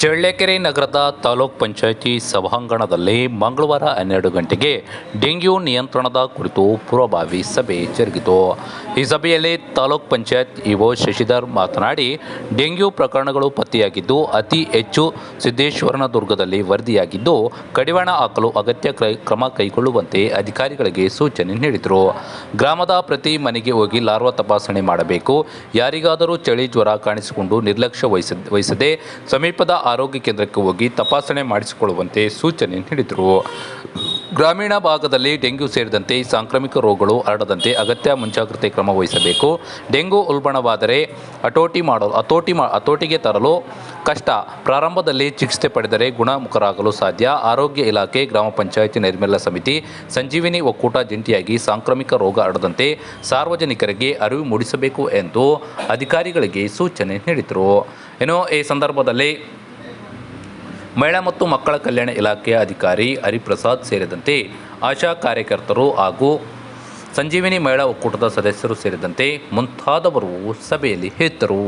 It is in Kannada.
ಚಳ್ಳಕೆರೆ ನಗರದ ತಾಲೂಕ್ ಪಂಚಾಯಿತಿ ಸಭಾಂಗಣದಲ್ಲಿ ಮಂಗಳವಾರ 12 ಗಂಟೆಗೆ ಡೆಂಗ್ಯೂ ನಿಯಂತ್ರಣದ ಕುರಿತು ಪೂರ್ವಭಾವಿ ಸಭೆ ಜರುಗಿತು. ಈ ಸಭೆಯಲ್ಲಿ ತಾಲೂಕ್ ಪಂಚಾಯತ್ ಇಒ ಶಶಿಧರ್ ಮಾತನಾಡಿ, ಡೆಂಗ್ಯೂ ಪ್ರಕರಣಗಳು ಪತ್ತೆಯಾಗಿದ್ದು ಅತಿ ಹೆಚ್ಚು ಸಿದ್ದೇಶ್ವರನದುರ್ಗದಲ್ಲಿ ವರದಿಯಾಗಿದ್ದು, ಕಡಿವಾಣ ಹಾಕಲು ಅಗತ್ಯ ಕ್ರಮ ಕೈಗೊಳ್ಳುವಂತೆ ಅಧಿಕಾರಿಗಳಿಗೆ ಸೂಚನೆ ನೀಡಿದರು. ಗ್ರಾಮದ ಪ್ರತಿ ಮನೆಗೆ ಹೋಗಿ ಲಾರ್ವಾ ತಪಾಸಣೆ ಮಾಡಬೇಕು. ಯಾರಿಗಾದರೂ ಚಳಿ ಜ್ವರ ಕಾಣಿಸಿಕೊಂಡು ನಿರ್ಲಕ್ಷ್ಯ ವಹಿಸದೆ ಸಮೀಪದ ಆರೋಗ್ಯ ಕೇಂದ್ರಕ್ಕೆ ಹೋಗಿ ತಪಾಸಣೆ ಮಾಡಿಸಿಕೊಳ್ಳುವಂತೆ ಸೂಚನೆ ನೀಡಿದರು. ಗ್ರಾಮೀಣ ಭಾಗದಲ್ಲಿ ಡೆಂಗ್ಯೂ ಸೇರಿದಂತೆ ಸಾಂಕ್ರಾಮಿಕ ರೋಗಗಳು ಹರಡದಂತೆ ಅಗತ್ಯ ಮುಂಜಾಗ್ರತೆ ಕ್ರಮ ವಹಿಸಬೇಕು. ಡೆಂಗ್ಯೂ ಉಲ್ಬಣವಾದರೆ ಹತೋಟಿಗೆ ತರಲು ಕಷ್ಟ. ಪ್ರಾರಂಭದಲ್ಲಿ ಚಿಕಿತ್ಸೆ ಪಡೆದರೆ ಗುಣಮುಖರಾಗಲು ಸಾಧ್ಯ. ಆರೋಗ್ಯ ಇಲಾಖೆ, ಗ್ರಾಮ ಪಂಚಾಯಿತಿ ನೈರ್ಮಲ್ಯ ಸಮಿತಿ, ಸಂಜೀವಿನಿ ಒಕ್ಕೂಟ ಜಂಟಿಯಾಗಿ ಸಾಂಕ್ರಾಮಿಕ ರೋಗ ಹರಡದಂತೆ ಸಾರ್ವಜನಿಕರಿಗೆ ಅರಿವು ಮೂಡಿಸಬೇಕು ಎಂದು ಅಧಿಕಾರಿಗಳಿಗೆ ಸೂಚನೆ ನೀಡಿದರು. ಈ ಸಂದರ್ಭದಲ್ಲಿ ಮಹಿಳಾ ಮತ್ತು ಮಕ್ಕಳ ಕಲ್ಯಾಣ ಇಲಾಖೆಯ ಅಧಿಕಾರಿ ಹರಿಪ್ರಸಾದ್ ಸೇರಿದಂತೆ ಆಶಾ ಕಾರ್ಯಕರ್ತರು ಹಾಗೂ ಸಂಜೀವಿನಿ ಮಹಿಳಾ ಒಕ್ಕೂಟದ ಸದಸ್ಯರು ಸೇರಿದಂತೆ ಮುಂತಾದವರು ಸಭೆಯಲ್ಲಿ ಇದ್ದರು.